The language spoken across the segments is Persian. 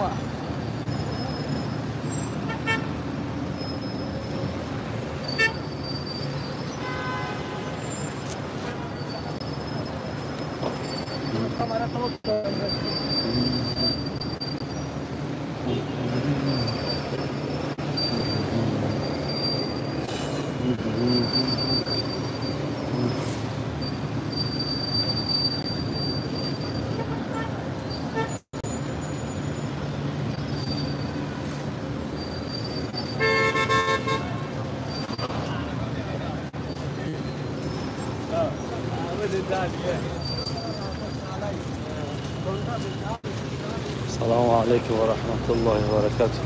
moi. السلام عليكم ورحمة الله وبركاته.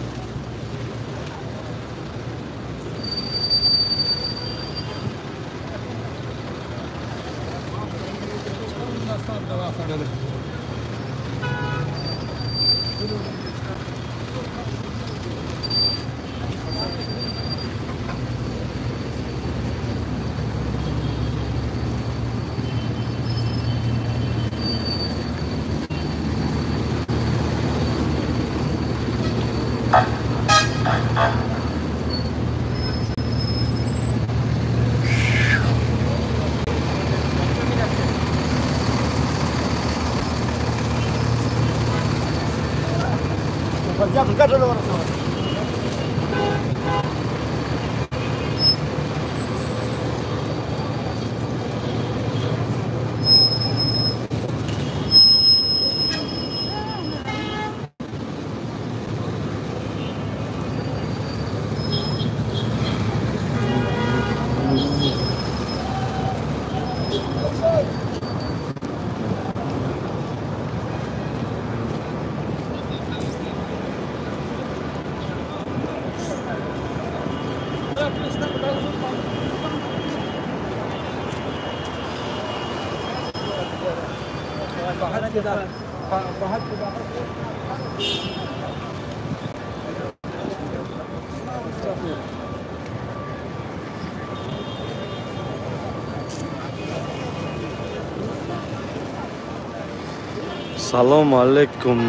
السلام عليكم.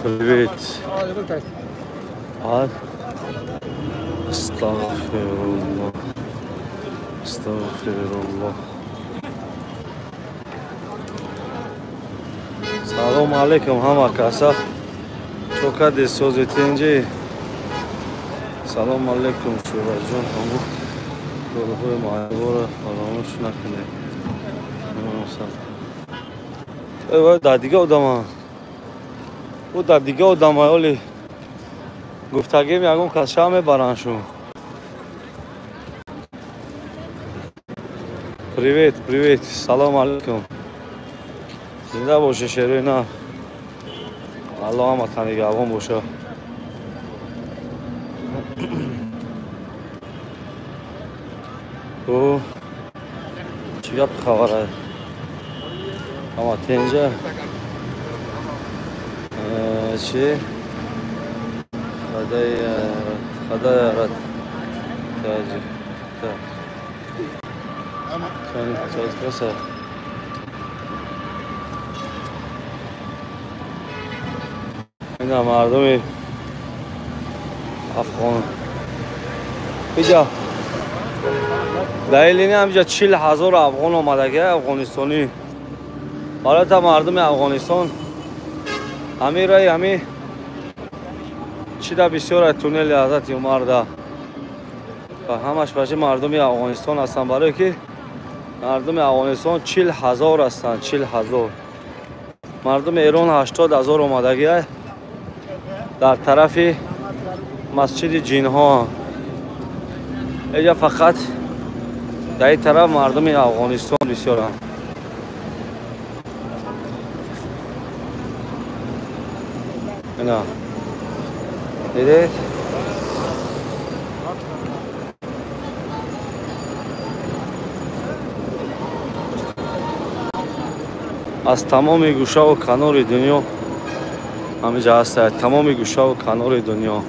Привет. استغفر الله استغفر الله. سلام علیکم همه کسا چوکا سوزیتینجی. سلام علیکم شورا جان همو گروه مایبور فراموش نکنه. ای در دیگه آدم او در دیگه آدم اولی گفتگی میگم کسا میبرنشون. Привет, привет, салам алейкум. زنده باشه شیرینا. الله هم نگهبان باشه. تو چی گپ خبره؟ اما اینجا چی؟ خدای رد تاجی تا کانی چیز کسه اینا مردم افغان اینجا دلیلی همینجا 40,000 افغان آمده که افغانستانی. حالا تا مردم افغانستان همین رای همین چیده بسیار تونل حضرت عمر ده و همش باشه مردم افغانستان هستن، برای که مردم افغانستان 40,000 هستن. 40,000 مردم ایران 80,000 آمدگی در طرف مسجد جینها. اینجا فقط در این طرف مردم افغانستان بسیار هم. اینا دیدید از تمام گوشه و کنار دنیا همینجا هست تمام گوشه و کنار دنیا.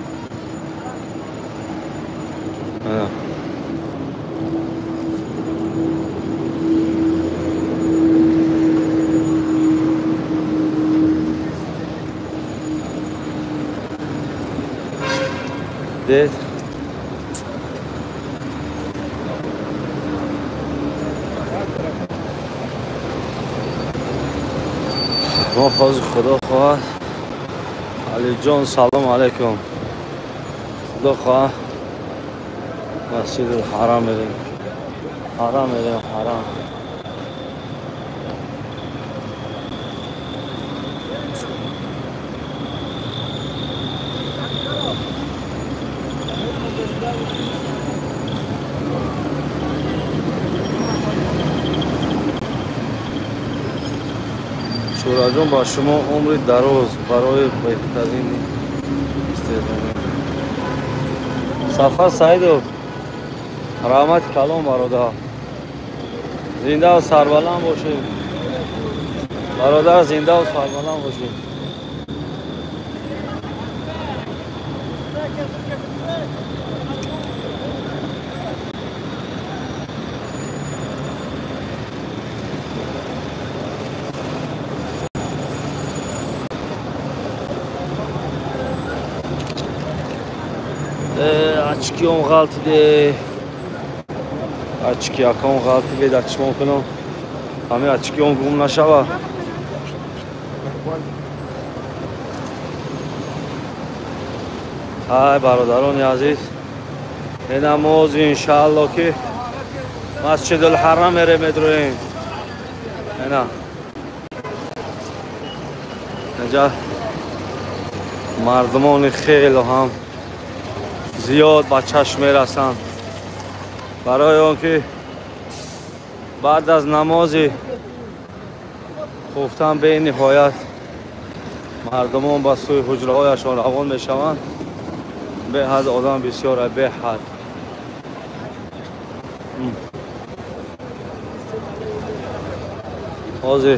دید ما خواهد خدا خواهد علی جان سلام علیکم. خدا خواهد مسجد الحرام بریم. حرام بریم حرام. شورا جان با شما عمر دراز برای بهترین استعداد. سفر سعید و رحمت کلام برادر. زنده و سربلند باشید برادر، زنده و سربلند باشید. Açık yol altı de. Açık yakın altı de açmam کنم. همه açık yol گم نشوه. های برادران عزیز، این نماز انشاءالله که مسجد الحرام میرویم. اینا اینجا مردمان خیلی هم زیاد به چشم میرسند برای آنکه بعد از نماز خفتن به نهایت مردمان به سوی حجره هایشان روان میشوند. به حد آدم بسیار به حد. حاضر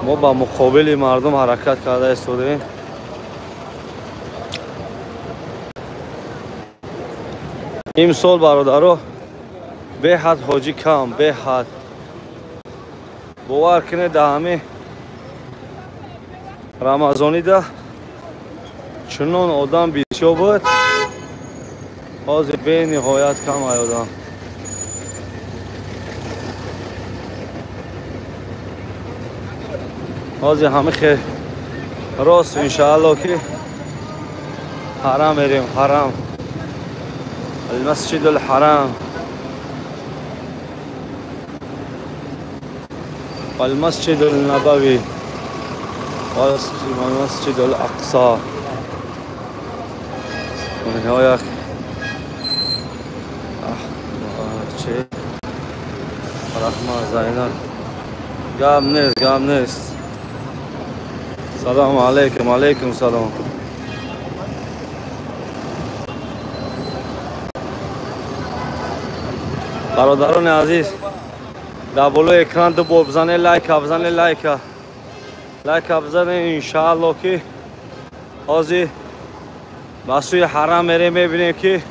ما با مقابل مردم حرکت کرده ایستادیم. امسال برادرها به حد حاجی کم، به حد باور کنید در همه رمضانی ده چنان آدم بسیار بود، حاضر به نهایت کم آدم. حاضر همه خیلی راست انشاءالله که حرام میریم. حرام المسجد الحرام والمسجد النبوي والمسجد الأقصى. ونهاية چه رحمه زینب گم نیست. سلام علیکم. علیکم سلام. برادران عزیز در بالای اکران دو بزنه لایک بزنه انشاءالله که حاضر به سوی حرم میریم. میبینیم که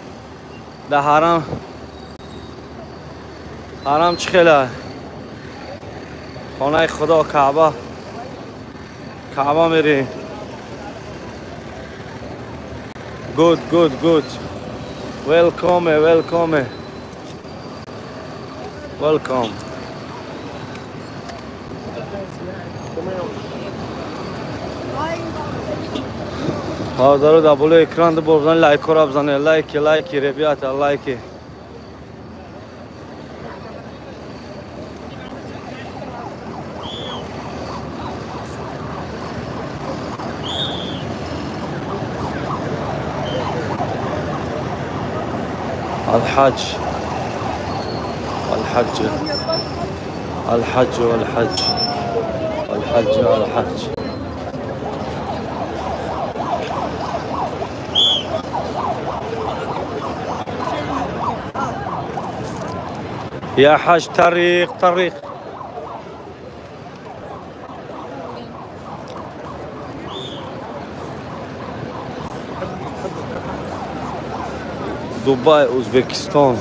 در حرم چه خیلی خانه خدا کعبه میریم. good welcome. برادر در بالای اکران دو بزنه لایک را بزنه. لایک ربیات لایک. الحج يا حج طريق دبی ازبکستان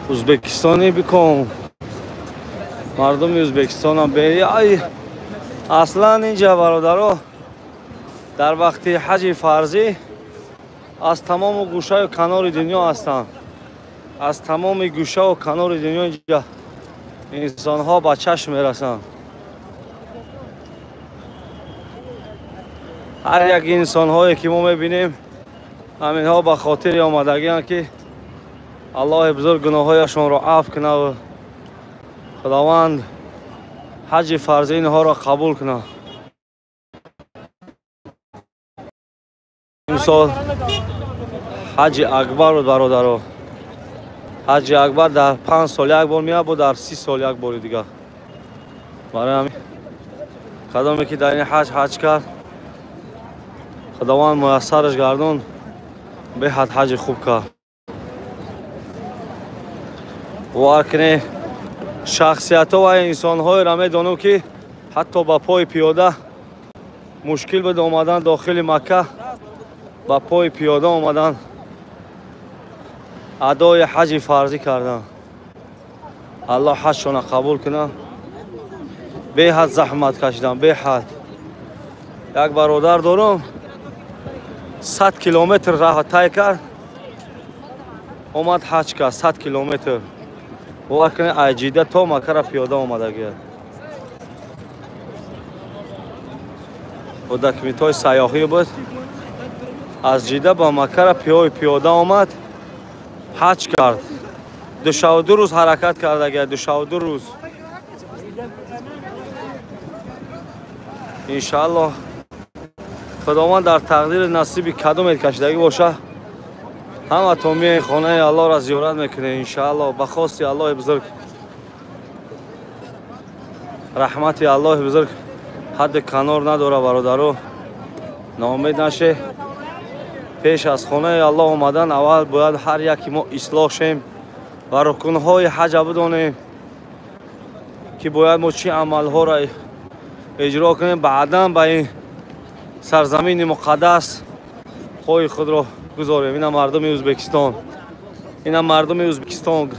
ازبکستانی بکن مردم ازبکستان هم بری اصلا اینجا برادرها در وقتی حج فرضی از تمام گوشه و کنار دنیا هستند از تمام گوشه و کنار دنیا اینجا انسان ها به چشم میرسند هر یک انسان هایی که ما میبینیم همین ها به خاطر آمدگی هستند که الله بزرگ گناه هایشان را عفو کنه و خداوند حج فرضی اینها را قبول کنه امسال حج اکبر بود برادرها حج اکبر در 5 سال یک بار میاد و در 30 سال یک بار دیگه برای همین کدامی که در این حج کرد خداوند میسرش گردون به حج خوب کرد و اکنه شخصیت ها و انسان های را میدانم که حتی با پای پیاده مشکل بود آمدن داخل مکه با پای پیاده آمدن ادای حج فرضی کردن الله حجشان قبول کنه به حد زحمت کشیدن به حد یک برادر دارم 100 کیلومتر راه طی کرد اومد حج کرد 100 کیلومتر و اکنه ایجیده تا مکه را پیاده آمده گرد و دکمنت های سیاحی بود از جیده با مکه را پیاده آمد حج کرد 2 شب و 2 روز حرکت کرده گرد 2 شب و 2 روز انشاءالله خداوند در تقدیر نصیب کدام کشیدگی باشه همه تامی خانه الله را زیارت میکنه انشاءالله به خواست الله بزرگ رحمت الله بزرگ حد کنار نداره برادرو ناامید نشه پیش از خانه الله آمدن اول باید هر یکی ما اصلاح شیم و رکنهای حج بدانیم که باید ما چی عملها را اجرا کنیم بعدا به این سرزمین مقدس پای خود را گذاریم این مردم ازبکستان این مردم ازبکستان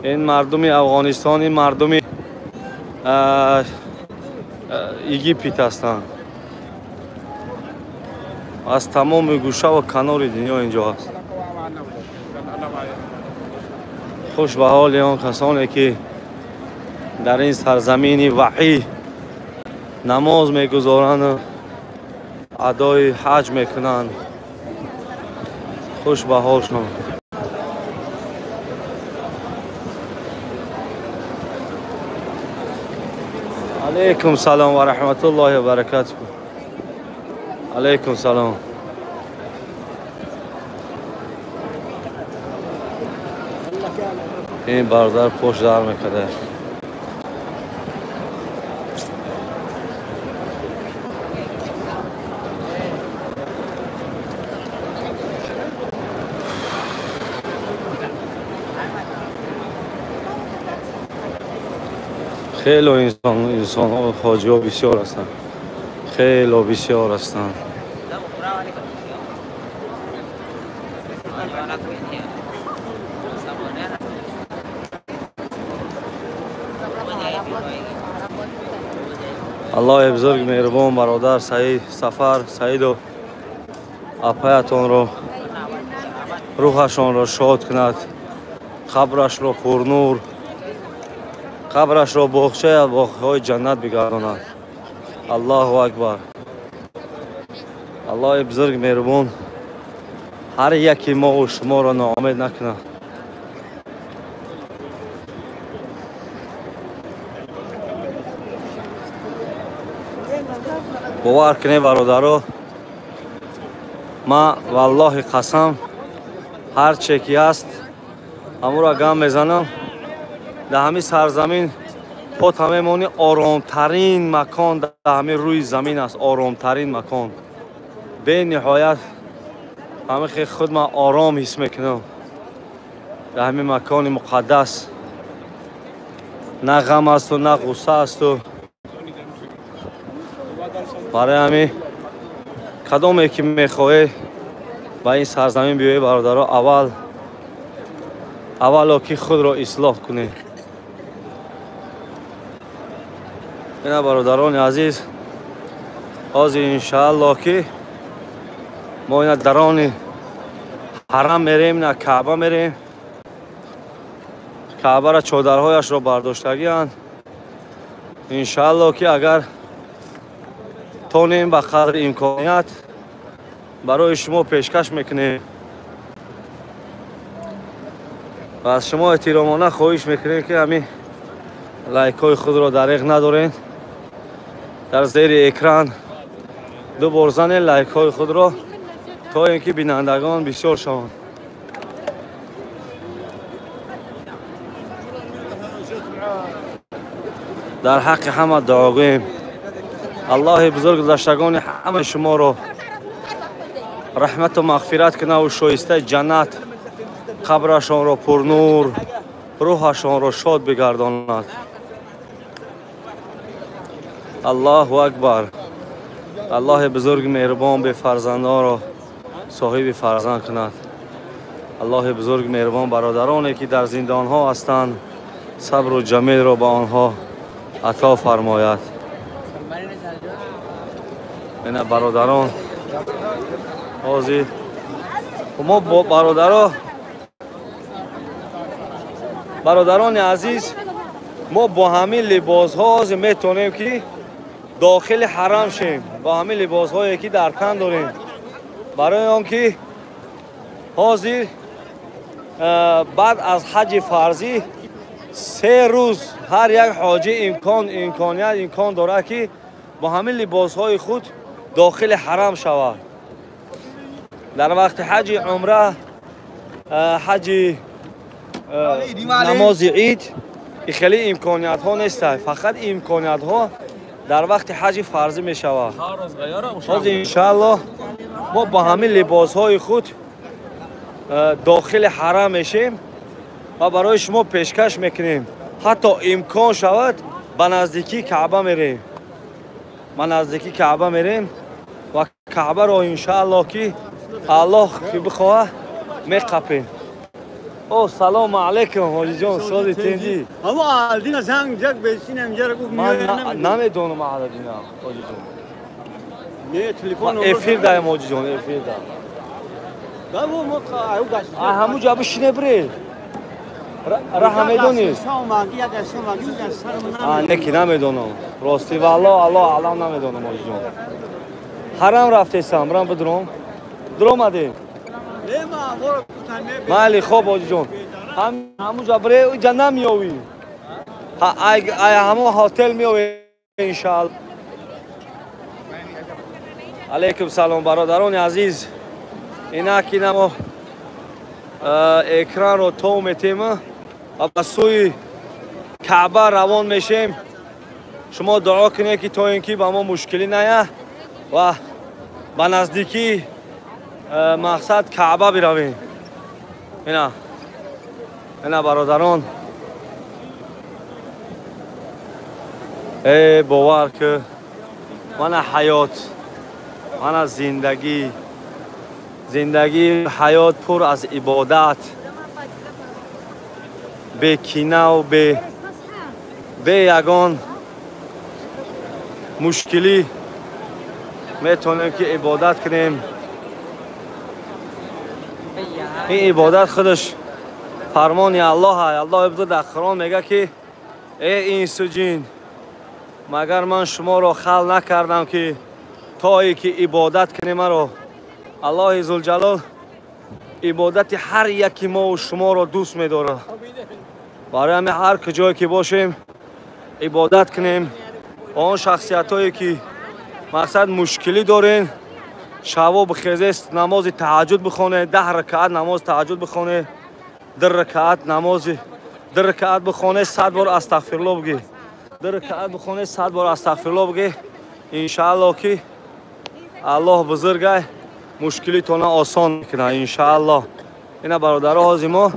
این مردم افغانستان این مردم ایگیپت هستند از تمام گوشه و کنار دنیا اینجا هست خوش به حال آن کسانی که در این سرزمین وحی نماز میگذارند ادای حج میکنند خوش به حالشان علیکم سلام و رحمت الله و برکاته علیکم سلام این برادر پشت در میکرده خیلی انسان ها حاجی ها بسیار هستند خیلی بسیار هستند الله بزرگ مهربان برادر سعید سفر سعید و اپایتان رو روحشان را شاد کند قبرش را پرنور قبرش را باغچه باغهای جنت بگرداند الله اکبر الله بزرگ مهربان هر یکی ما و شما را ناامید نکنه باور کنید برادرها ما والله قسم هر چه که است همون را گم میزنم در همین سرزمین پات همه آرامترین مکان در همین روی زمین است آرامترین مکان به نهایت همه خیلی خود من آرام حس میکنم در همین مکان مقدس نه غم است و نه غصه است و برای همین کدامی که میخواهی ба ин сарзамин биёед бародаро, аввало ки худро ислоҳ кунед. ина бародарони азиз, ҳозир иншааллоҳ ки мо ина дарони ҳарам мерем, ина каъба мерем. каъбара чодарҳояшро бардоштагианд. иншааллоҳ ки агар тонем ба қадри имконият барои шумо пешкаш мекунем ва аз шумо эҳтиромона хоҳиш мекунем ки ҳамин лайкҳои худро дариғ надоред. дар зери экран ду бор занед лайкҳои худро, то ин ки бинандагон бисёр шаванд. дар ҳаққи ҳама дуогӯем. аллоҳи бузург гузаштагони ҳамаи шуморо раҳмату мағфират кунаву шоистаи ҷаннат қабрашонро пурнур, рӯҳашонро шод бигардонад. аллоҳу акбар. аллоҳи бузург меҳрубон бефарзандонро соҳиби фарзанд кунад. аллоҳи бузург меҳрубон бародароне ки дар зиндонҳо ҳастанд, сабру ҷамилро ба онҳо عطا فرماید. اینا برادران حاضر ما با برادران عزیز، ما با همین لباس ها میتونیم که داخل حرم شیم، با همین لباس هایی که در تن داریم، برای آن که حاضر بعد از حج فرضی 3 روز هر یک حاجی امکان دارد که با همین لباسهای خود داخل حرم شود. در وقت حج عمره، حج نماز عید خیلی امکانیت ها نیست، فقط امکانیت ها در وقت حج فرضی می شود. باز انشاءالله ما با همین لباسهای خود داخل حرم میشیم و برای شما پیشکش میکنیم حتی امکان شود به نزدیکی کعبه میریم. ما نزدیکی کعبه میریم و کعبه را انشاءالله که الله که بخواه میقپیم. او سلام علیکم حاجی جان، سازی تنجی. اما آلدین زنگ جک بشینم اینجا رو گفت من نمیدونم آلدین حاجی جان. نه تلفن افیر دایم حاجی جان، افیر دایم. بابا ما او گشت. همون جا بشینه بری. راه نمیدونی؟ نکی نمیدونم. راستی والله الله علام نمیدونم حاجی جان. حرم رفتم، برام بدرم. درآمدی؟ مالی خوب حاجی جان. همون جا بری اینجا نمیایی. همون هتل میایی انشالله. علیکم سلام برادران عزیز. اینا کی نمو اکران رو تو میتیم و به سوی کعبه روان میشیم. شما دعا کنید که تا اینکه با ما مشکلی نیه و به نزدیکی مقصد کعبه برویم. اینا برادران، ای باور که من حیات، من زندگی حیات پر از عبادت، به کینه و به یگان مشکلی میتونیم که عبادت کنیم. این عبادت خودش فرمان الله است. الله ابتدا در قرآن میگه که ای انس و جن، مگر من شما را خلق نکردم که تا که عبادت کنیم مرا. الله عزوجلال عبادت هر یکی ما و شما را دوست می‌دارد. برای همین هر کجایی که باشیم عبادت کنیم. آن شخصیتایی که مقصد مشکلی دارین شب بخیزید نماز تهجد بخونه، 10 رکعت نماز تهجد بخونه، 2 رکعت نماز 2 رکعت بخونه، 100 بار استغفرالله بگی، 2 رکعت بخونه، 100 بار استغفرالله بگی. ان شاء الله که الله بزرگه مشکلی تو نه آسان میکنه ان شاء الله. اینا برادرها حاضر ما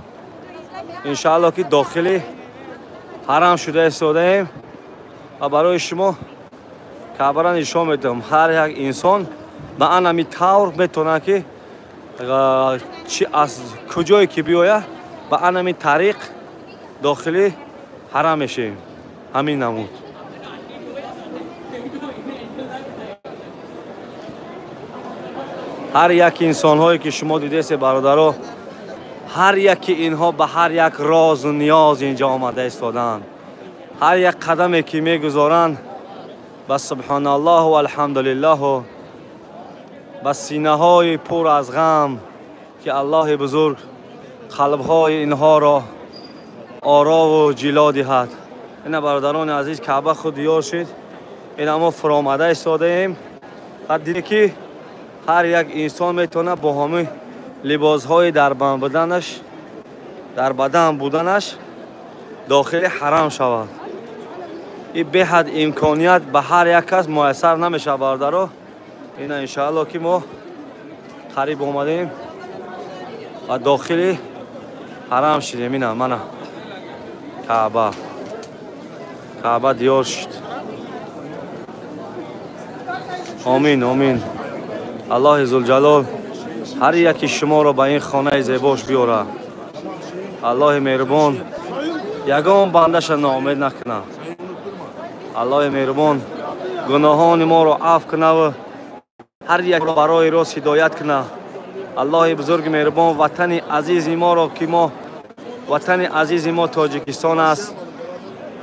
ان شاء الله که داخلی حرم شده ایستادیم و برای شما کعبه را نشان میدم. هر یک انسان به همین طور میتونه که چی از کجایی که بیاید به همین طریق داخلی حرم میشیم. همین نمود. هر یک انسان هایی که شما دیدید برادرها، هر یکی اینها به هر یک راز و نیاز اینجا آمده ایستادند. هر یک قدمی که میگذارند با سبحان الله و الحمدلله و با سینه های پر از غم که الله بزرگ قلب های اینها را آرام و جلا دهد. این برادران عزیز کعبه خود دیار شد. این ما فرامده ایستاده ایم. بعد دیدیم که هر یک انسان میتونه با همه لباس های در بدن بودنش داخل حرم شود. این به حد امکانیت به هر یک کس میسر نمیشه برادرها. این انشاءالله که ما قریب اومدیم و داخل حرم شدیم. این منه کعبه دیار شد. آمین آمین. الله ذوالجلال هر یکی شما را به این خانه زیباش بیاره. الله مهربان یگان بندش ناامید نکنه. الله مهربان گناهان ما را عفو کنه و هر یک را برای راست هدایت کنه. الله بزرگ مهربان وطن عزیز ما را که ما وطن عزیز ما تاجیکستان است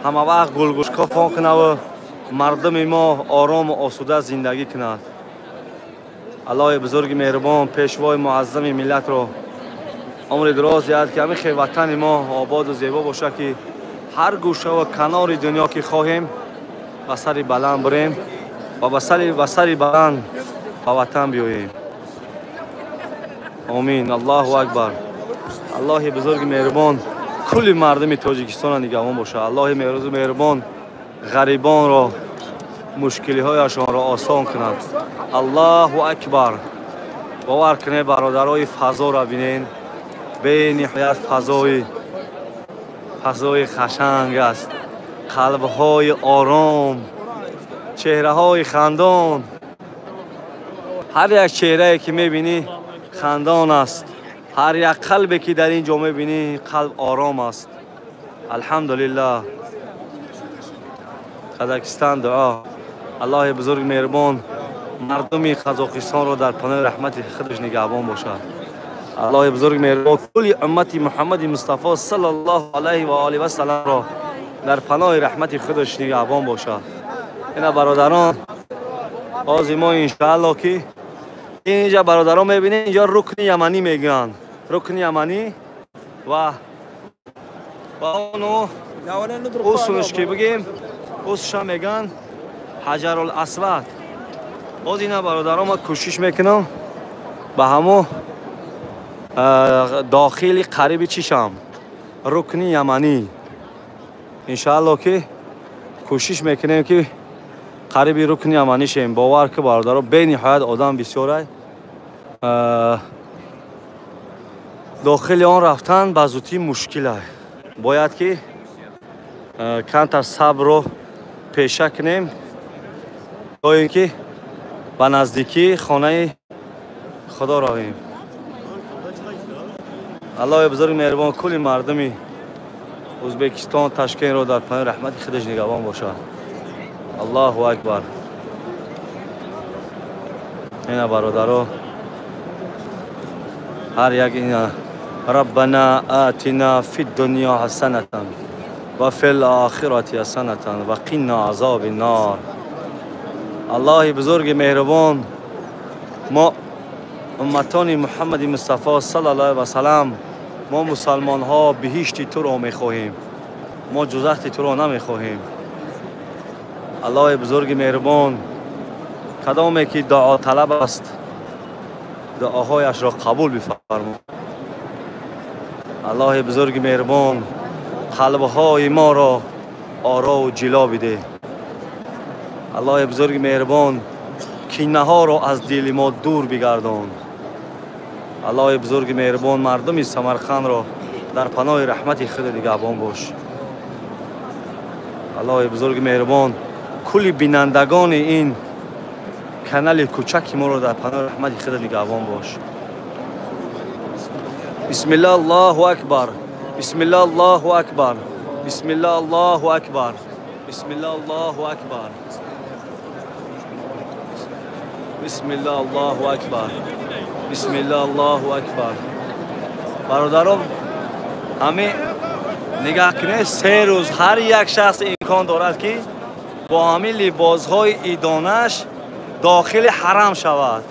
همه وقت گلگشکافان کنه و مردم ما آرام و آسوده زندگی کند. الله بزرگ مهربان پیشوای معظم ملت را عمر دراز دهد که همین وطن ما آباد و زیبا باشه که هر گوشه و کنار دنیا که خواهیم به سر بلند بریم و به سر بلند به وطن بیاییم. آمین. الله اکبر. الله بزرگ مهربان کل مردم تاجیکستان نگهبان باشه. الله مهربان غریبان را مشکلی هایشان را آسان کند. الله اکبر. باور کنید برادرای فضا را بینین. به نهایت فضای خشنگ است. قلب های آرام، چهره های خندان. هر یک چهره که میبینی خندان است. هر یک قلبی که در اینجا میبینی قلب آرام است. الحمدلله. قزاقستان دعا. الله بزرگ مهربان مردم قزاقستان را در پناه رحمت خودش نگهبان باشد. الله بزرگ مهربان کل امت محمد مصطفی صلی الله علیه و آله و سلم را در پناه رحمت خودش نگهبان باشد. اینا برادران باز ما انشاءالله که اینجا برادران میبینید اینجا رکن یمنی میگن. رکن یمنی و اونو اوسونش که بگیم اوسش میگن حجر الاسود. باز اینا برادران ما کوشش میکنم به همو داخلی قریب چیشم رکن یمنی انشاءالله که کوشش میکنیم که قریب رکن یمنی شیم. باور که برادران به نهایت آدم بسیاره داخل آن رفتن به زودی مشکل است. باید که کمتر صبر رو پیشه کنیم تا اینکه به نزدیکی خانه خدا رویم. الله بزرگ مهربان کل مردمی ازبکستان تاشکند رو در پناه رحمت خودش نگهبان باشد. الله اکبر. اینا برادرها هر یک اینا ربنا آتنا فی الدنیا حسنة و فی الاخرة حسنة و قنا عذاب النار. الله بزرگ مهربان ما امتان محمد مصطفی صلی الله علیه و سلم ما مسلمان ها بهشت تو را میخواهیم. ما دوزخ تو را نمیخواهیم. الله بزرگ مهربان کدامی که دعا طلب است دعاهایش را قبول بفرما. الله بزرگ مهربان قلب‌های ما را آرام و جلا بده. الله بزرگ مهربان کینه ها را از دل ما دور بگردان. الله بزرگ مهربان مردم سمرقند را در پناه رحمت خود نگهبان باش. الله بزرگ مهربان کل بینندگان این کانال کوچک ما را در پناه رحمت خود نگهبان باش. بسم الله الله اکبر. بسم الله الله اکبر. بسم الله الله اکبر. بسم الله الله اکبر. بسم الله الله اکبر. بسم الله الله اکبر. برادرم همین نگاه کنید، 3 روز هر یک شخص امکان دارد که با همین لباس‌های ایدانش داخل حرم شود.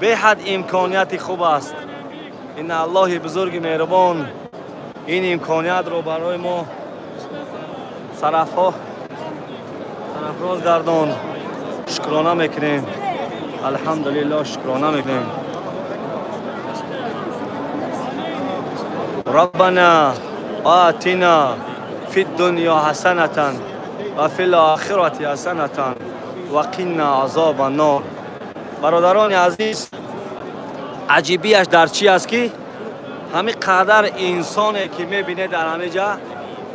به حد امکانیت خوب است. این الله بزرگ مهربان این امکانیت رو برای ما سرفراز گردان. شکرانه میکنیم. الحمدلله شکرانه میکنیم. ربنا آتنا فی الدنیا حسنة و فی الاخرة حسنة و قنا عذاب النار. برادران عزیز، عجیبیش در چی است که همین قدر انسانی که میبینه در همه جا،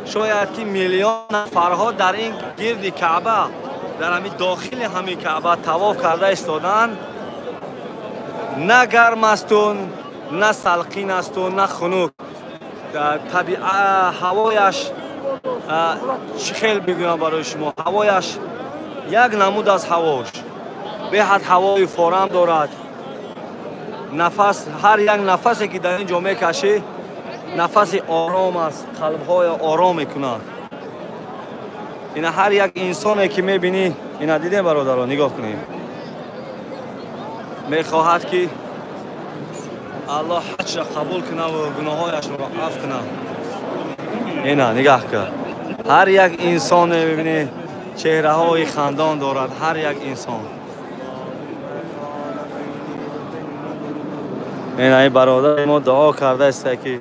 شاید که میلیون نفرها در این گرد کعبه، در همین داخل همین کعبه طواف کرده ایستادن. نه گرم استون، نه سلقین استون، نه خنک. طبیعت هوایش چی خیلی بگویم برای شما، هوایش یک نمود از هواش، به حد هوای فارم دارد. نفس، هر یک نفسی که در این جا میکشی نفس آرام است، قلب‌های آرام میکند. این هر یک انسانی که میبینی، اینا دیدین برادران، نگاه کنید، میخواهد که الله حج را قبول کنه و گناهایش را عفو کنه. اینا نگاه کن، هر یک انسان میبینی چهره های خندان دارد، هر یک انسان. این برادر ما دعا کرده است که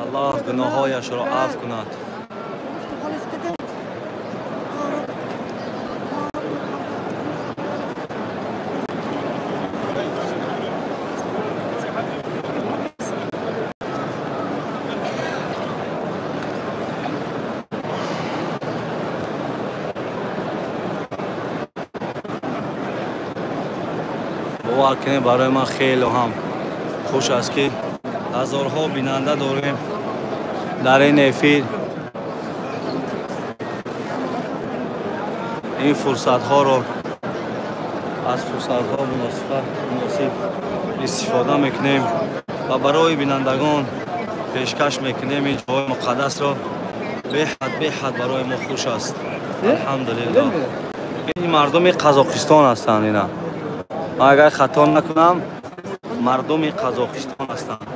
الله گناهایش را عفو کند. باور کنید برای من خیلی هم خوش است که هزارها بیننده داریم در این افیر. این فرصت ها رو از فرصت ها مناسب استفاده میکنیم و برای بینندگان پیشکش میکنیم. این جای مقدس را به حد برای ما خوش است. الحمدلله. این مردم قزاقستان هستند. اینا اگر خطا نکنم مردم قزاقستان هستند.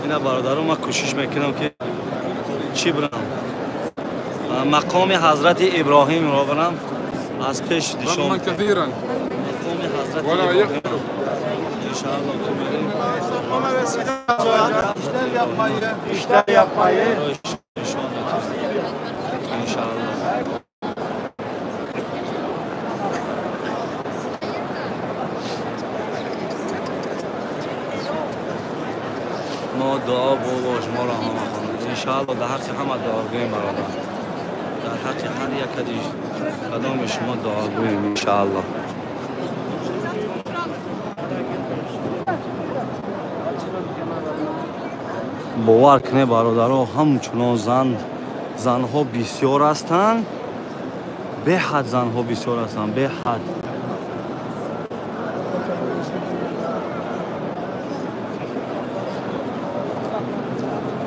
اینا برادران ما کوشش میکنم که چی برم، مقام حضرت ابراهیم را برم از پیش نشان. مقام حضرت ابراهیم انشاءالله که بریم بیشتر yapmayı İnşallah. ما دعا باباش ما را همه خواند انشاءالله در حق همه دعا گوییم برادر، در حق هر یک کدام شما دعا گوییم انشاءالله. باور کنه برادرها همچنان زنها بسیار هستند، به حد زنها بسیار هستند، به حد.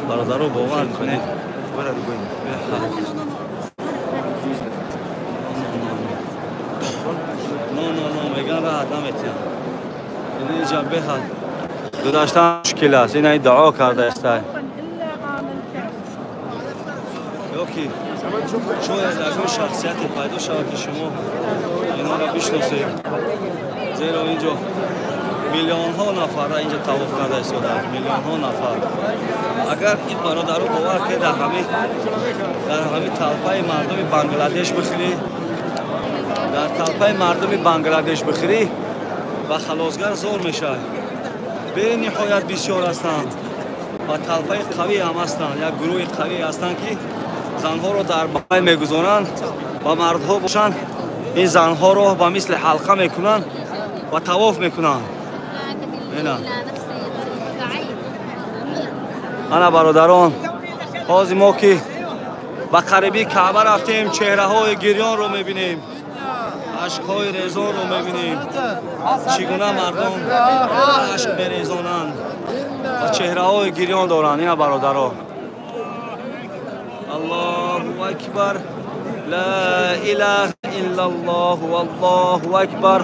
برادرها باور کنه به حد. نه میگن راحت نمیتونم. اینجا به حد گذاشتن مشکل است. این دعا کرده است یکی شاید اگر شخصیتی پیدا شود که شما اینا را بشناسید، زیرا اینجا میلیون ها نفر اینجا طواف کرده ایستادند، میلیون ها نفر. اگر این برادرها باور که در همین تلپه مردم بنگلادش بخری، در تلپه مردم بنگلادش بخری و خلاصگر زور میشه. به نهایت بسیار هستند و تلپه قوی هم هستند، یک گروه قوی هستند که زنها رو در بقای میگذارند و مردها باشند این زنها رو با مثل حلقه میکنن و طواف میکنن. اینا انا برادران، حاضر ما که با قریبی کعبه رفتیم، چهره های گریان رو میبینیم، عشق های ریزان رو میبینیم، چگونه مردم عشق میریزانند و چهره های گریان دارند. اینا برادران، الله اکبر، لا اله الا الله والله اکبر،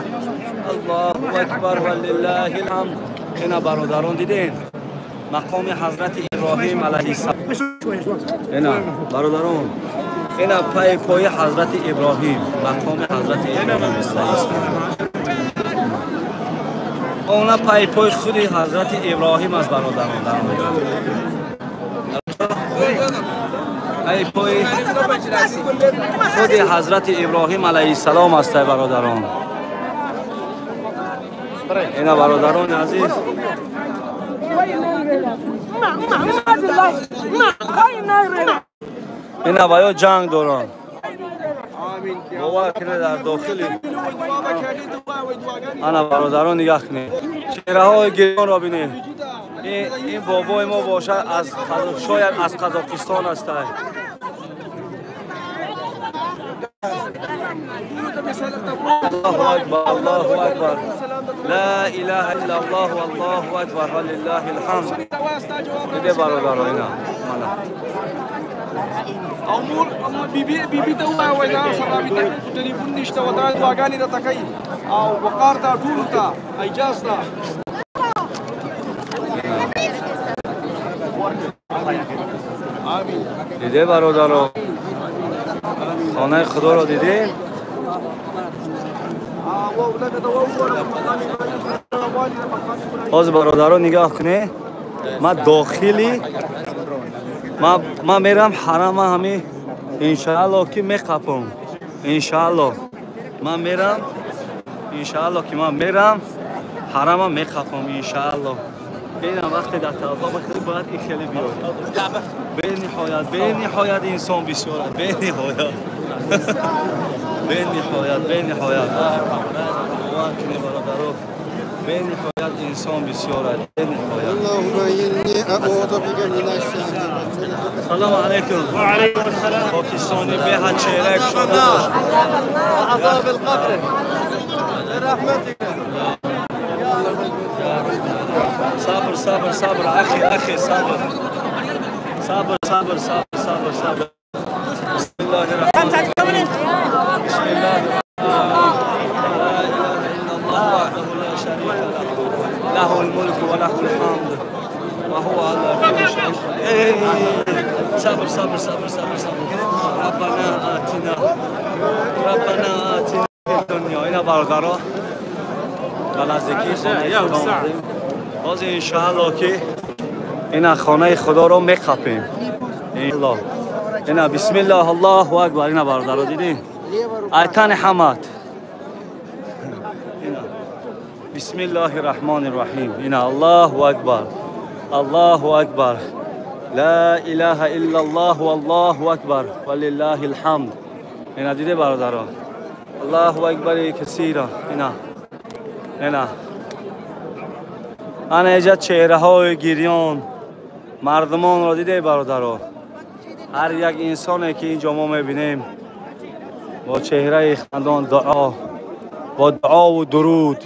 الله اکبر ولله الحمد. اینا برادران دیدین مقام حضرت ابراهیم علیه السلام. اینا برادران، اینا پای حضرت ابراهیم، مقام حضرت ابراهیم است. اونا پای خود حضرت ابراهیم است برادران. پای خود حضرت ابراهیم علیه السلام است برادران. اینا برادران عزیز، اینا باید جنگ دارن. بابا کنه در داخلی انا برادران نگاه کنید، چهره های گریان را بینید. این بابای ما باشد از شاید از قزاقستان است. الله اکبر، الله اکبر، لا اله الا الله والله اکبر ولله الحمد. دیده برادران اینا اما بیبی ته وای دا سره بیت ټلیفون نشته و دا دعاګانې راته کوي او وقار ته ټولو ته اجازه ده. دیده برادران خانه خدا را دیدین؟ باز برادران نگاه کنه، ما داخلی ما میرم حرم همین انشاءالله که میقپم. انشاءالله ما میرم، انشاءالله که ما میرم حرم میقپم انشاءالله. ببینم وقتی در توافق بخیر باید این خیلی بیاد. به نهایت انسان بسیار است. به نهایت به نهایت به نهایت انسان بسیار است. به نهایت. اللهم اینی اعوذ بک من الشیطان. سلام علیکم. و علیکم السلام. پاکستانی به هر چهره شما عذاب القبر برحمتك. صبر صبر صبر اخي صبر صبر صبر صبر صبر صبر. بسم الله الرحمن الرحيم. بسم الله الرحمن الرحيم. لا اله الا الله وحده لا شريك له، له الملك وله الحمد وهو على كل شيء قدير. صبر صبر صبر صبر صبر. ربنا آتنا في الدنيا. اینا برادرها باز انشاءالله که اینا خانه خدا رو میخپیم. الله اینا بسم الله الله اکبر. اینا برادرها دیدین ایتان حمد. اینا بسم الله الرحمن الرحیم. اینا الله اکبر، الله اکبر، لا اله الا الله والله اکبر ولله الحمد. اینا دیده برادرها الله اکبر کثیرا. اینا انا اینجا چهره های گریان مردمان را دیده برادران. هر یک انسانی که اینجا ما میبینیم با چهره خندان با دعا و درود.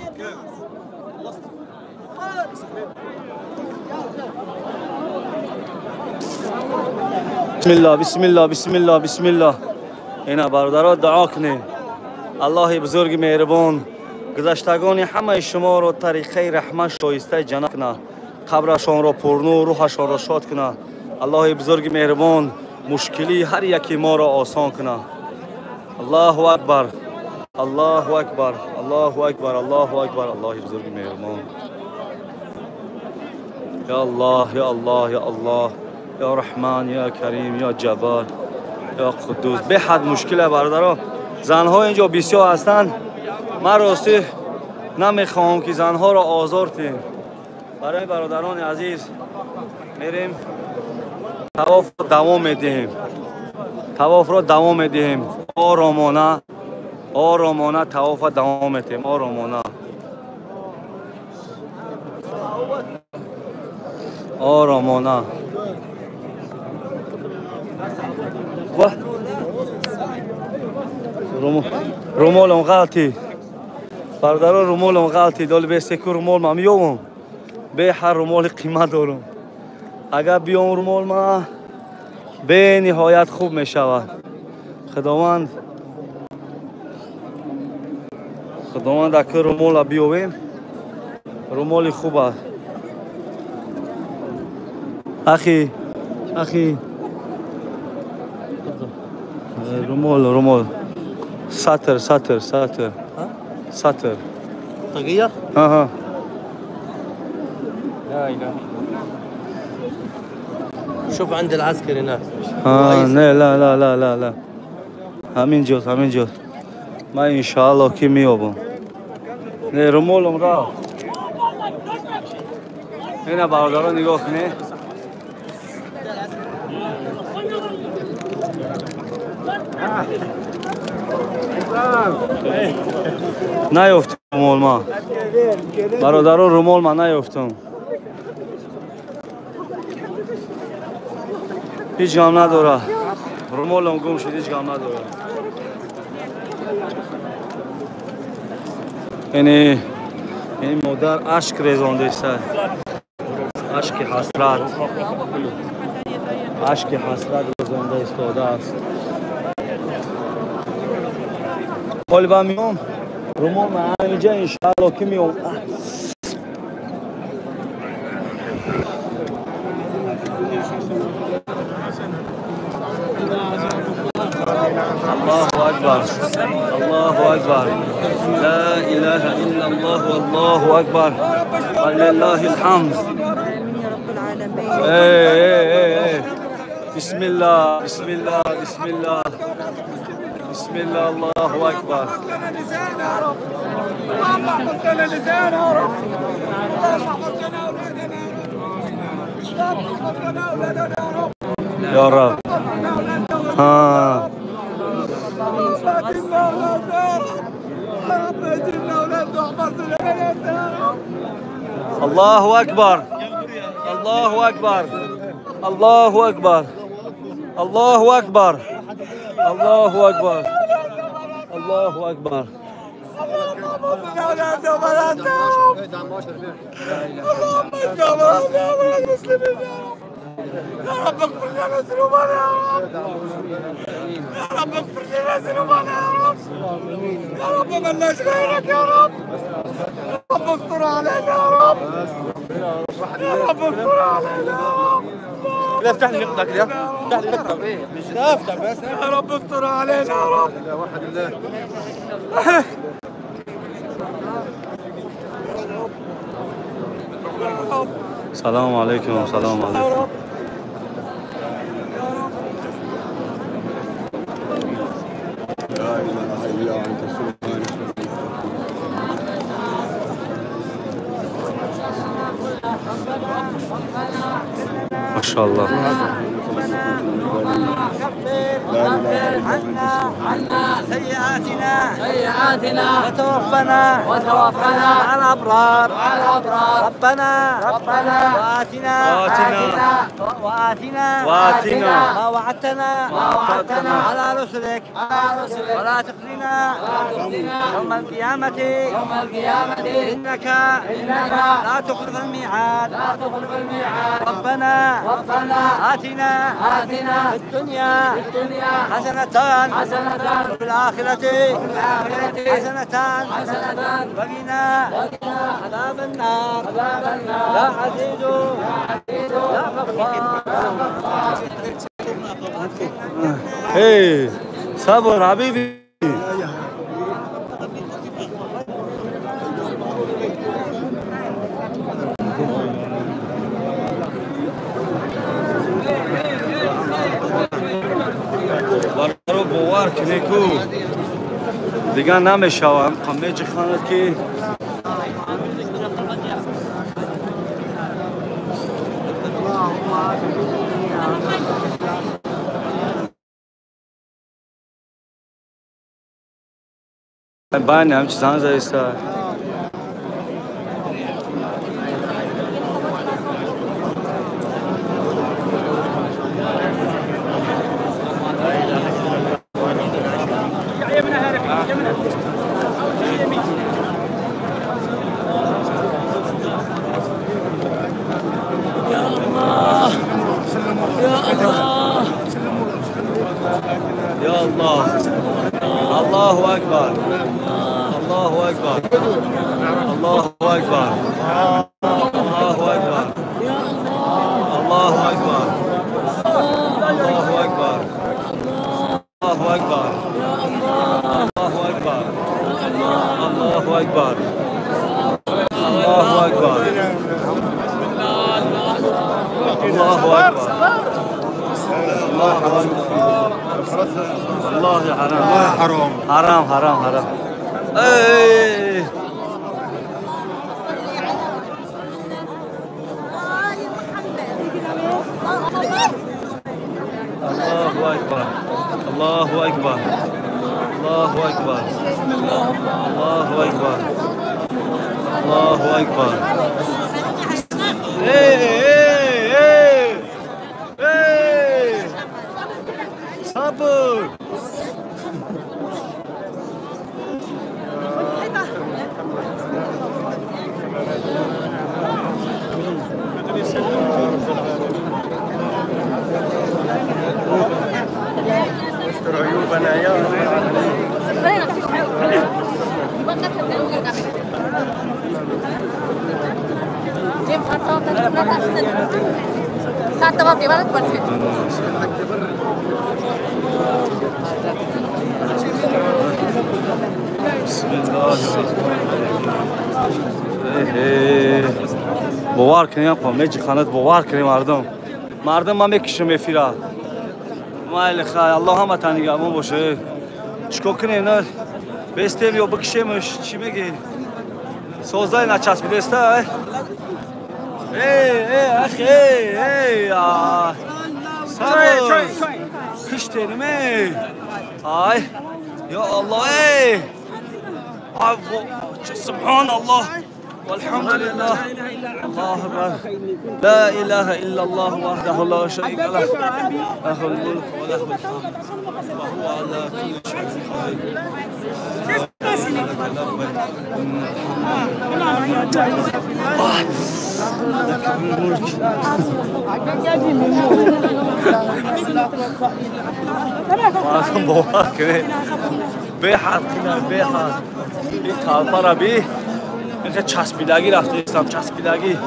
بسم الله بسم الله بسم الله بسم الله. اینا برادران دعا کنید. الله بزرگ مهربان گذشتگان همه شما را طریقه رحمت شایسته جنت کنه، قبرشان را پرنور، روحشان را شاد کنه. الله بزرگ مهربان مشکلی هر یکی ما را آسان کنه. الله اکبر، الله اکبر، الله اکبر، الله اکبر. الله بزرگ مهربان. یا الله یا الله یا الله یا رحمان یا کریم یا جبار یا قدوس. به حد مشکل برادران. زنها اینجا بسیار هستند. من راستی نمیخوام که زنها را آزار دهیم. برای برادران عزیز میریم طواف را دوام میدهیم. طواف را دوام میدهیم آرامانه آرامانه طواف دوام میتیم. آرامانه آرامانه رومولم غلطی برادران، رومولم غلطی دال بیسته که رومول من میوم به هر رومول قیمت دارم. اگر بیام رومول من به نهایت خوب میشود. خداوند اگر رومول بیاویم رومول خوب است. اخی رومول ساتر طاقية؟ ها لا اله. شوف عند العسكري هناك. نه لا همین جاست من انشاءالله که میابم. نه رومولم را اینه برادران نگاه کنه. نیافتم رومول ما برادران، رومول ما نیافتم. هیچ گام نداره. رومولم گم شد، هیچ گام نداره. این مادر اشک ریزانده است. اشک حسرت ریزانده ایستاده است. حالی با میام رومول من همینجا انشاءالله که میام. الله اکبر لا اله الا الله والله اکبر ولله الحمد. بسم الله الله اکبر. یا رب الله اکبر يا رب اغفر لنا ذنوبنا يا رب اغفر لنا ذنوبنا يا رب ملناش غيرك يا رب استر علينا يا رب استر علينا يا رب. لا افتح لي مقدك يا افتح لي مقدك افتح بس يا رب استر علينا يا رب. وحد الله. السلام عليكم. ما شاء الله. عنا سيئاتنا وتوفنا مع الأبرار. ربنا وآتنا ما وعدتنا على رسلك ولا تخزنا يوم القيامة إنك لا تخلف الميعاد. ربنا آتنا في الدنيا حسنة وفي الآخرة حسنة وقنا عذاب النار. يا عزيز يا غفار. صبر حبيبي. برو باور کنه کو دیگه نمیشوم. همه چی خواند که بانی هم چیزان زایسته يا الله الله أكبر الله أكبر الله أكبر الله أكبر الله أكبر الله أكبر الله أكبر الله أكبر الله أكبر الله أكبر الله أكبر الله يا حرام حرام حرام حرام اي الله اكبر الله اكبر الله اكبر الله اكبر الله اكبر صبر استر عيوبنا يا بسم الله باور کنیم قومچی خانت باور کنیم مردم ما میکشیم افیرا مایل خیر الله هم تنگمون باشه چیکار کنیم نه بستیم یا بکشیمش چی میگی سوزای نچسبیده است اخی سر کشتیم آی یا الله سبحان الله والحمد لله الله أكبر لا إله إلا الله وحده لا شريك له له الملك وله الحمد وهو على كل شيء قدير لك الملك ما باور کنید بحث کنم بحث این کالپارا بی اینجا چسبیدگی رفته ایستم چسبیدگی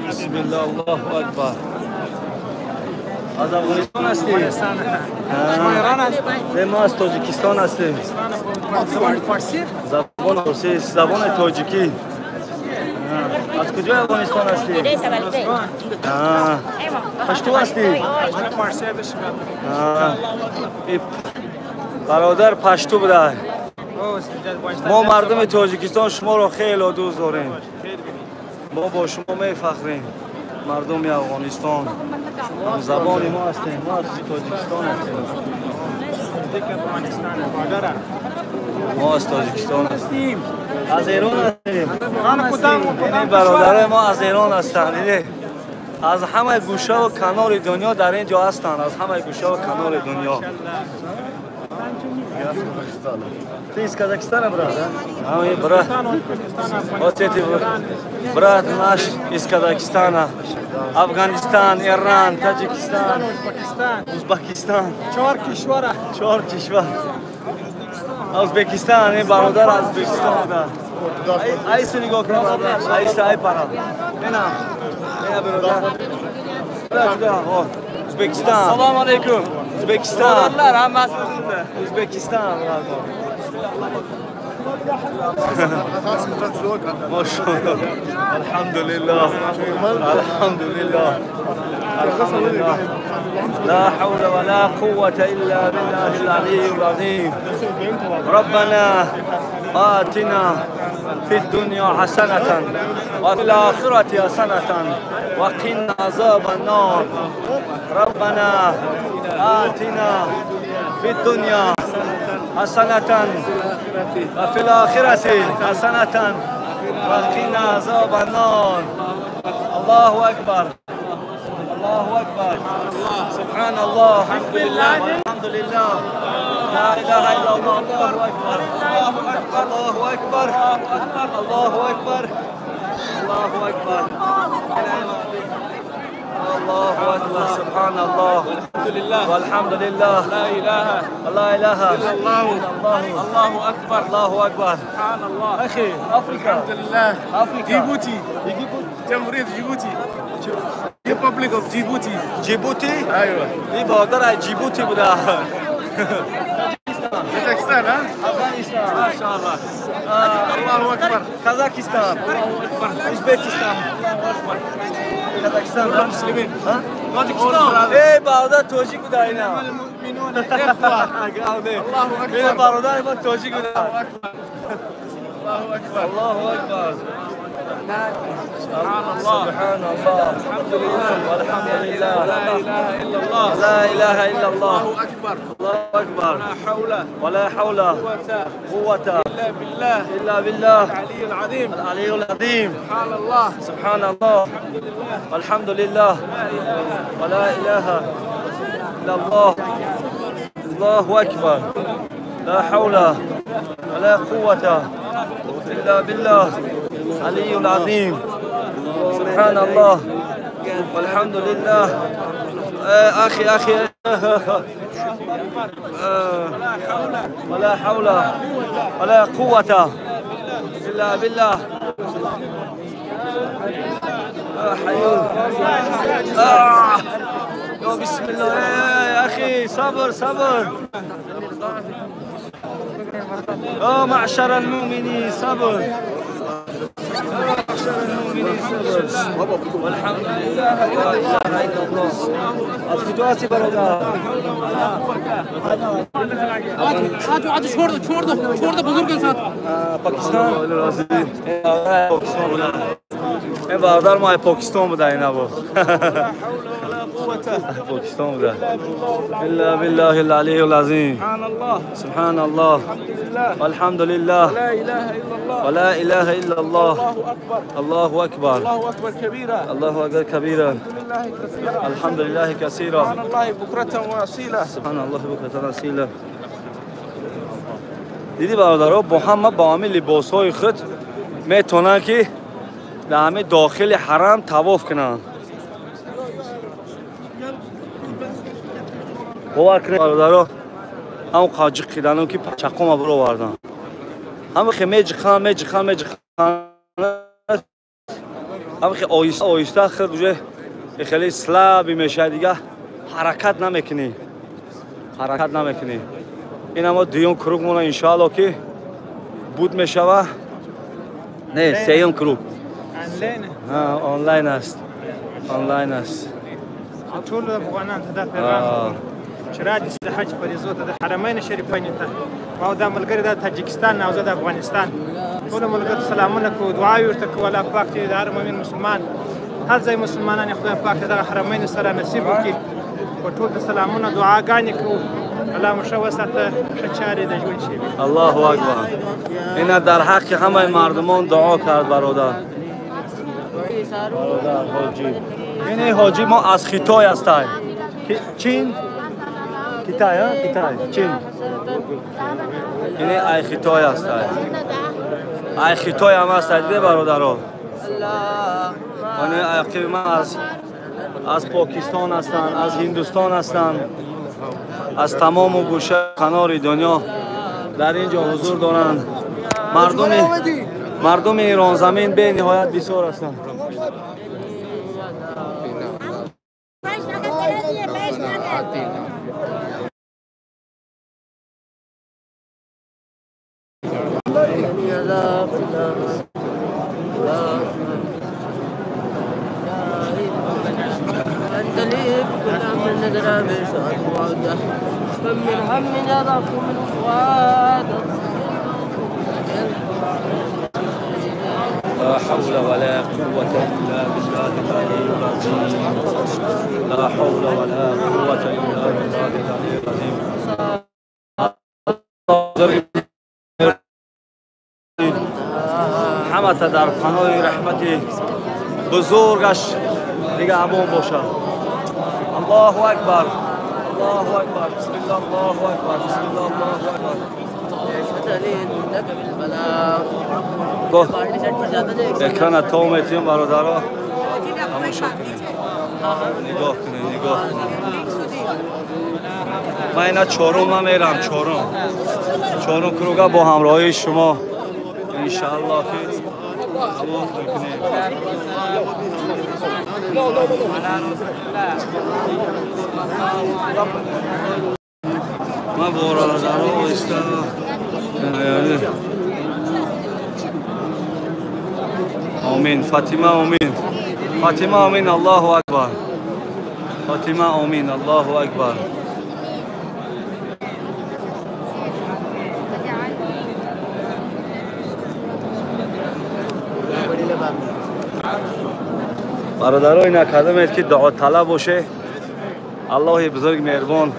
بسم الله الله اکبر از افغانستان هستی؟ شما ایران هستی؟ ما از تاجیکستان هستیم زبان فارسی؟ زبان فارسی زبان تاجیکی از کجای افغانستان هستی؟ پشتو هستی؟ برادر پشتو بوده ما مردم تاجیکستان شما را خیلی دوست داریم ما با شما میفخریم مردم افغانستان زبان ما هستیم ما از تاجیکستان هستیم ما از تاجیکستان هستیم از ایران هستیم این برادر ما از ایران هستند از همه گوشه و کنار دنیا در اینجا هستند از همه گوشه و کنار دنیا Ты из Казахстана, брат, да? А мы, брат. Вот эти вот. Брат наш из Казахстана. Афганистан, Иран, Таджикистан, Узбекистан. Чор кишвара. Чор кишвар. Узбекистан, این برادر از ازبکستان ده. ایسو نگاه کن برادر. ایسو ای پرا. اینا. اینا برادر. برادر. ازبکستان. سلام علیکم. ازبکستان. برادرlar hamması özünde. Узбекистан. ما شاء الله الحمد لله الحمد لله الحمد لله لا حول ولا قوة إلا بالله العلي العظيم ربنا آتنا في الدنيا حسنة وفي الآخرة حسنة وقنا عذاب النار ربنا آتنا في الدنيا حسنة وفي الآخرة حسنة وقنا عذاب النار. الله أكبر الله أكبر سبحان الله الحمد لله والحمد لله لا إله إلا الله. الله أكبر الله أكبر الله أكبر الله أكبر الله أكبر سبحان الله والحمد لله والحمد لله لا إله إلا الله. الله أكبر الله أكبر سبحان الله. أخي أفريقيا الحمد لله. أفريقيا جيبوتي جمهورية جيبوتي Republic of Djibouti. Djibouti? أيوة. دي بودرة جيبوتي بدا. كازاخستان ها؟ أفغانستان. ما شاء الله. الله أكبر. كازاخستان. الله أكبر. أوزبكستان. الله أكبر. كازاخستان مسلمين. ها؟ طاجكستان. إيه بودرة توجيك بدا هنا. المؤمنون إخوة. الله أكبر. إيه بودرة ما توجيك بدا. الله أكبر. الله أكبر. سبحان الله سبحان الله الحمد لله والحمد لله لا إله إلا الله لا إله إلا الله. الله أكبر الله أكبر لا حول ولا حول قوة إلا بالله العلي العظيم العلي العظيم. سبحان الله سبحان الله والحمد لله ولا إله إلا الله. الله أكبر لا حول ولا قوة إلا بالله العلي العظيم. سبحان الله والحمد لله. أخي ولا حول ولا قوة إلا بالله. حيون بسم الله يا أخي صبر صبر. معشر المؤمنين صبر. والحمد لله لا إله إلا الله. الفتواتي برادر. आज छोड़ दो बुजुर्ग के साथ पाकिस्तान این برادر ما پاکستان بوده اینا با پاکستان بوده. الا بالله العلی العظیم. سبحان الله والحمد لله ولا اله الا الله. الله اکبر الله اکبر کبیرا الله اکبر کبیرا الحمد لله کثیرا سبحان الله بکرة و اصیلا سبحان الله بکرة و اصیلا. دیدی برادرها با هم با همین لباس‌های خود میتونن که در همه داخل حرم طواف کنن. باور کنید برادرها همون قاجق کردن که چقوم برو آوردن همه که میجخن همه که آیسته خود روی خیلی سلابی میشه دیگه حرکت نمیکنی این اما دیون کروک مولا انشاءالله که بود میشوه. نه سیون کروک آنلاین است ټول افغانان ته د پیغام چې راځي د حج فریضو ته د حرمین شریفین ته او د ملګری د تاجکستان او د افغانستان ټول ملګرو سلامونه کوو دعا ورته کوو الله پاک چې د هر مؤمن مسلمان هر ځای مسلمانان خدای پاک د حرمین سره نصیب وکړي او ټول د سلامونه دعاګانې کوو الله مشو وساته چارې د ژوند شي. الله اکبر. اینا در حق همه مردمان دعا کرد برادر حاجی. این حاجی ما از خیتای هستیم. چین کیتای چین. این ای خیتای هستیم. ای خیتای هم هست دیده برادرها. این عقیب من از پاکستان هستند، از هندوستان هستند، از تمام گوشه کنار دنیا در اینجا حضور دارند. مردم ایران زمین به نهایت بسیار هستند. من هم يضاف من فؤاد لا حول ولا قوة إلا بالله العلي العظيم. لا حول ولا قوة إلا بالله العلي العظيم. بزرگ همه تا در پناه رحمت بزرگش دیگه امون باشه. الله اکبر، الله اکبر، بسم الله، الله اکبر، بسم الله، الله اکبر. اکران تا میتیم برادرها همونشون کنیم. نگاه کنیم، نگاه کنیم. من اینا چهارم میرم، چهارم کروگا با همراهی شما انشاءالله که زود میکنیم. من برادرها استاد آمین. فاطمه آمین، فاطمه آمین، الله اکبر. فاطمه آمین، الله اکبر. برادرها این اکادمی که دعا طلب باشه. الله بزرگ مهربان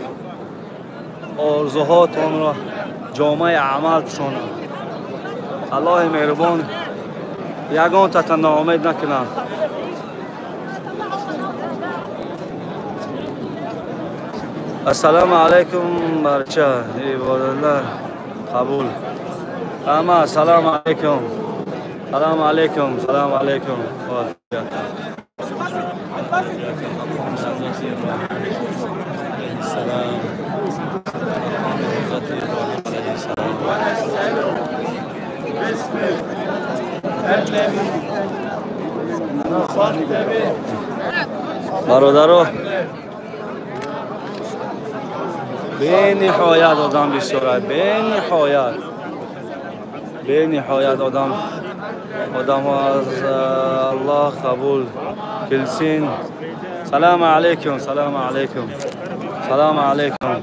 آرزوهاتون را جامعه عمل بشونه. الله مهربان یگان تا ناامید نکنه. السلام علیکم برچه عبادالله قبول. اما سلام علیکم، سلام علیکم، سلام علیکم. برادرها به نهایت آدم بسیاره، به نهایت آدم از الله قبول کلسین. سلام علیکم، سلام علیکم، سلام علیکم،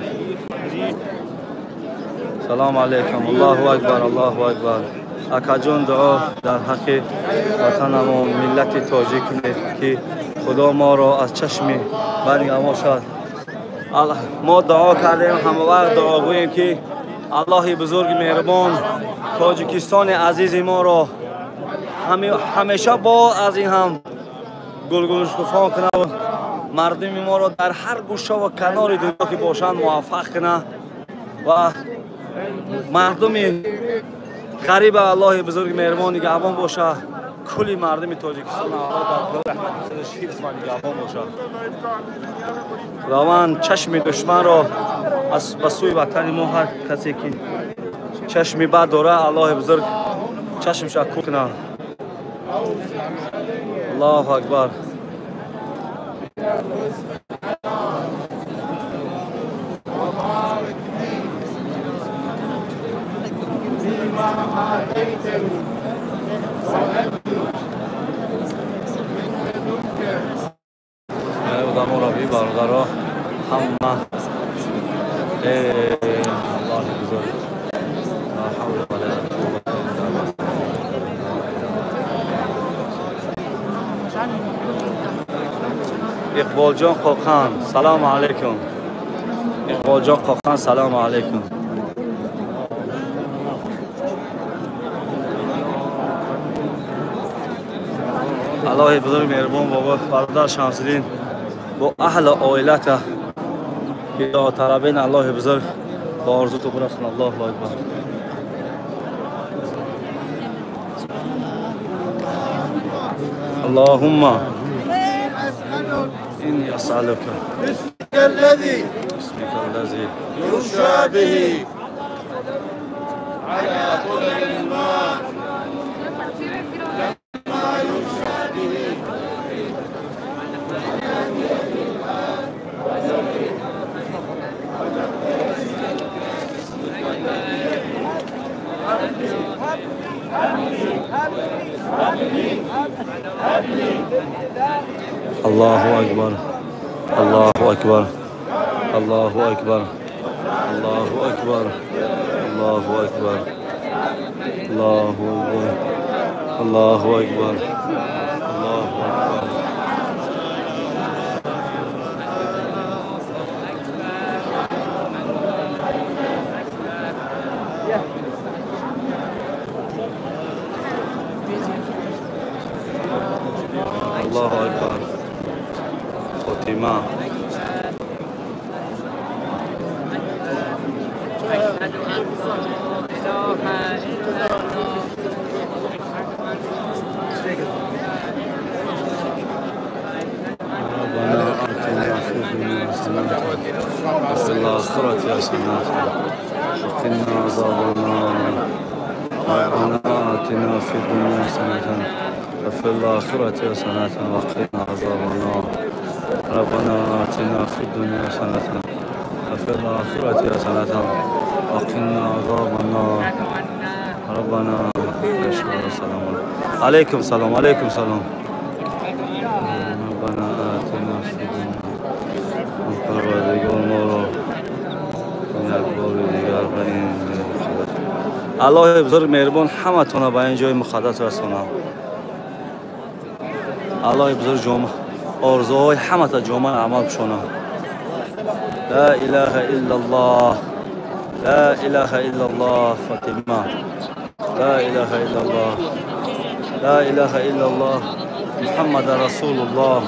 سلام علیکم. الله اکبر، الله اکبر. اکا جون دعا در حق وطنمون ملت تاجیک که خدا ما را از چشم بدی باشد. ما دعا کردیم، همه وقت دعا گوییم که الله بزرگ مهربان تاجیکستان عزیز ما را همیشه با از این هم گلگل شکوفا کنه و مردم ما را در هر گوشه و کنار دنیا که باشند موفق کنه و مردم غریب الله بزرگ مهربان نگهبان باشه. کلی مردم تاجیکستان الله در رحمت حفظ و نگهبان باشه. خداوند چشم دشمن را از بسوی وطن ما هر کسی که چشم بد داره الله بزرگ چشمش کور کنه. الله اکبر. بودم را بی برادرها همه الله بزرگ لا حول ولا قوة الا بالله. اقبال جان قاقان سلام علیکم. اقبال جان قاقان سلام علیکم. الله بزرگ مهربان بابا برادر شمس‌الدین با اهل عائلت که دعا طلبین الله بزرگ با آرزو تو برسون. الله اکبر. اللهم إني أسألك باسمك الذي يرشى به على قدر الماء لما يرشى به الله أكبر، الله أكبر، الله أكبر، الله أكبر، الله أكبر، الله أكبر، الله أكبر، الله أكبر. الله أكبر. فاطمة. ربنا آتنا في الدنيا حسنة وفي الآخرة حسنة وقنا عذاب النار. ربنا آتنا في الدنيا حسنة وفي الآخرة حسنة وقنا عذاب النار. ربنا آتنا في الدنيا حسنة وفي الآخرة حسنة وقنا عذاب النار. ربنا السلام عليكم. السلام عليكم. سلام. ربنا آتنا في الدنيا الله بزرگ مهربان همه تونه به این جای مقدس رسونه. الله بزرگ جامعه آرزوهای همه تا جامعه عمل بشونه. لا اله الا الله. لا اله الا الله. فاطمه. لا اله الا الله. لا اله الا الله. محمد رسول الله.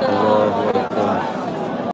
الله أكبر.